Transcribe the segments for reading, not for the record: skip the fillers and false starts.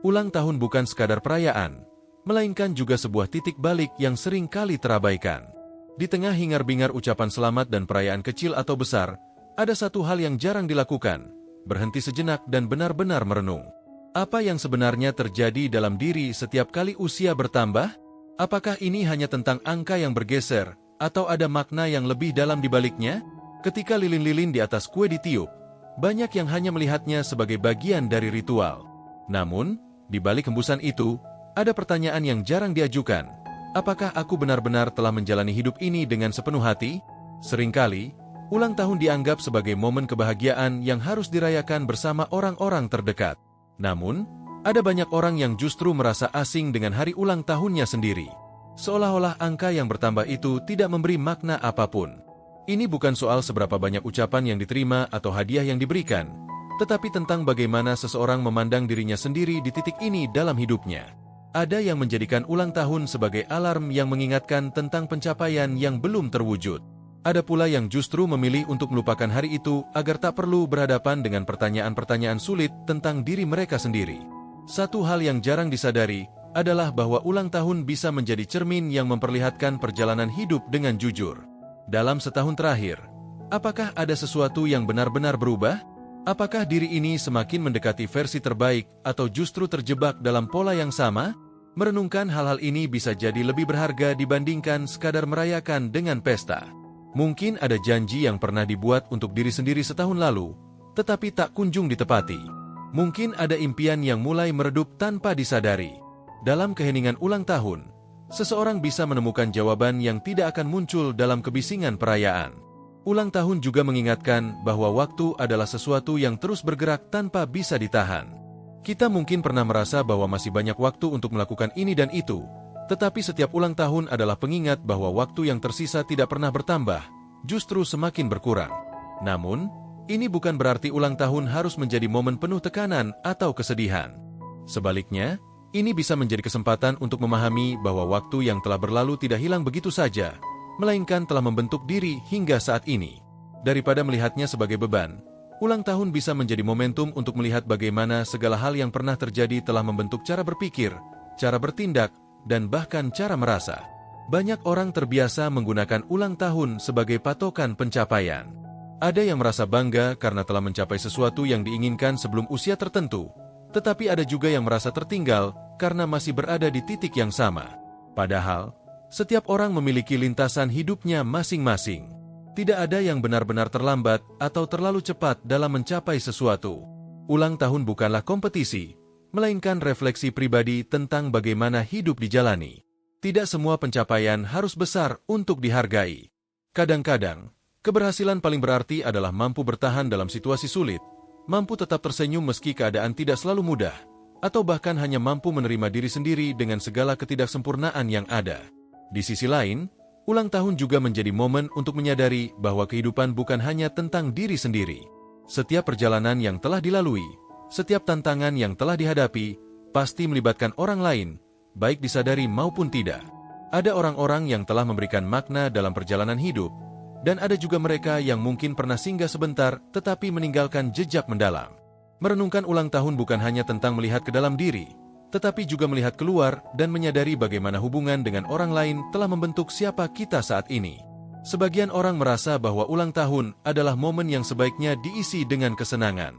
Ulang tahun bukan sekadar perayaan, melainkan juga sebuah titik balik yang sering kali terabaikan. Di tengah hingar-bingar ucapan selamat dan perayaan kecil atau besar, ada satu hal yang jarang dilakukan, berhenti sejenak dan benar-benar merenung. Apa yang sebenarnya terjadi dalam diri setiap kali usia bertambah? Apakah ini hanya tentang angka yang bergeser, atau ada makna yang lebih dalam di baliknya? Ketika lilin-lilin di atas kue ditiup, banyak yang hanya melihatnya sebagai bagian dari ritual. Namun, di balik hembusan itu, ada pertanyaan yang jarang diajukan. Apakah aku benar-benar telah menjalani hidup ini dengan sepenuh hati? Seringkali, ulang tahun dianggap sebagai momen kebahagiaan yang harus dirayakan bersama orang-orang terdekat. Namun, ada banyak orang yang justru merasa asing dengan hari ulang tahunnya sendiri. Seolah-olah angka yang bertambah itu tidak memberi makna apapun. Ini bukan soal seberapa banyak ucapan yang diterima atau hadiah yang diberikan, tetapi tentang bagaimana seseorang memandang dirinya sendiri di titik ini dalam hidupnya. Ada yang menjadikan ulang tahun sebagai alarm yang mengingatkan tentang pencapaian yang belum terwujud. Ada pula yang justru memilih untuk melupakan hari itu agar tak perlu berhadapan dengan pertanyaan-pertanyaan sulit tentang diri mereka sendiri. Satu hal yang jarang disadari adalah bahwa ulang tahun bisa menjadi cermin yang memperlihatkan perjalanan hidup dengan jujur. Dalam setahun terakhir, apakah ada sesuatu yang benar-benar berubah? Apakah diri ini semakin mendekati versi terbaik atau justru terjebak dalam pola yang sama? Merenungkan hal-hal ini bisa jadi lebih berharga dibandingkan sekadar merayakan dengan pesta. Mungkin ada janji yang pernah dibuat untuk diri sendiri setahun lalu, tetapi tak kunjung ditepati. Mungkin ada impian yang mulai meredup tanpa disadari. Dalam keheningan ulang tahun, seseorang bisa menemukan jawaban yang tidak akan muncul dalam kebisingan perayaan. Ulang tahun juga mengingatkan bahwa waktu adalah sesuatu yang terus bergerak tanpa bisa ditahan. Kita mungkin pernah merasa bahwa masih banyak waktu untuk melakukan ini dan itu, tetapi setiap ulang tahun adalah pengingat bahwa waktu yang tersisa tidak pernah bertambah, justru semakin berkurang. Namun, ini bukan berarti ulang tahun harus menjadi momen penuh tekanan atau kesedihan. Sebaliknya, ini bisa menjadi kesempatan untuk memahami bahwa waktu yang telah berlalu tidak hilang begitu saja, melainkan telah membentuk diri hingga saat ini. Daripada melihatnya sebagai beban, ulang tahun bisa menjadi momentum untuk melihat bagaimana segala hal yang pernah terjadi telah membentuk cara berpikir, cara bertindak, dan bahkan cara merasa. Banyak orang terbiasa menggunakan ulang tahun sebagai patokan pencapaian. Ada yang merasa bangga karena telah mencapai sesuatu yang diinginkan sebelum usia tertentu, tetapi ada juga yang merasa tertinggal karena masih berada di titik yang sama. Padahal, setiap orang memiliki lintasan hidupnya masing-masing. Tidak ada yang benar-benar terlambat atau terlalu cepat dalam mencapai sesuatu. Ulang tahun bukanlah kompetisi, melainkan refleksi pribadi tentang bagaimana hidup dijalani. Tidak semua pencapaian harus besar untuk dihargai. Kadang-kadang, keberhasilan paling berarti adalah mampu bertahan dalam situasi sulit, mampu tetap tersenyum meski keadaan tidak selalu mudah, atau bahkan hanya mampu menerima diri sendiri dengan segala ketidaksempurnaan yang ada. Di sisi lain, ulang tahun juga menjadi momen untuk menyadari bahwa kehidupan bukan hanya tentang diri sendiri. Setiap perjalanan yang telah dilalui, setiap tantangan yang telah dihadapi, pasti melibatkan orang lain, baik disadari maupun tidak. Ada orang-orang yang telah memberikan makna dalam perjalanan hidup, dan ada juga mereka yang mungkin pernah singgah sebentar tetapi meninggalkan jejak mendalam. Merenungkan ulang tahun bukan hanya tentang melihat ke dalam diri, tetapi juga melihat keluar dan menyadari bagaimana hubungan dengan orang lain telah membentuk siapa kita saat ini. Sebagian orang merasa bahwa ulang tahun adalah momen yang sebaiknya diisi dengan kesenangan.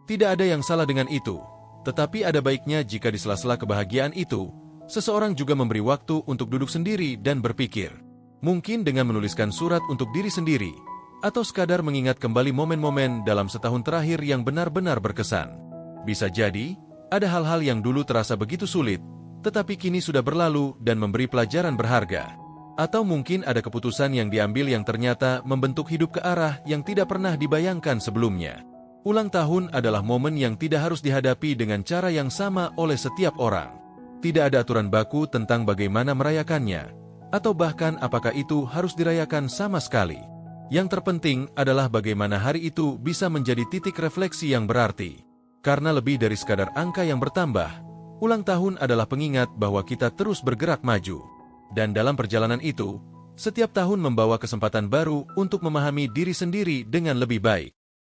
Tidak ada yang salah dengan itu, tetapi ada baiknya jika di sela-sela kebahagiaan itu, seseorang juga memberi waktu untuk duduk sendiri dan berpikir. Mungkin dengan menuliskan surat untuk diri sendiri, atau sekadar mengingat kembali momen-momen dalam setahun terakhir yang benar-benar berkesan. Bisa jadi, ada hal-hal yang dulu terasa begitu sulit, tetapi kini sudah berlalu dan memberi pelajaran berharga. Atau mungkin ada keputusan yang diambil yang ternyata membentuk hidup ke arah yang tidak pernah dibayangkan sebelumnya. Ulang tahun adalah momen yang tidak harus dihadapi dengan cara yang sama oleh setiap orang. Tidak ada aturan baku tentang bagaimana merayakannya, atau bahkan apakah itu harus dirayakan sama sekali. Yang terpenting adalah bagaimana hari itu bisa menjadi titik refleksi yang berarti. Karena lebih dari sekadar angka yang bertambah, ulang tahun adalah pengingat bahwa kita terus bergerak maju. Dan dalam perjalanan itu, setiap tahun membawa kesempatan baru untuk memahami diri sendiri dengan lebih baik.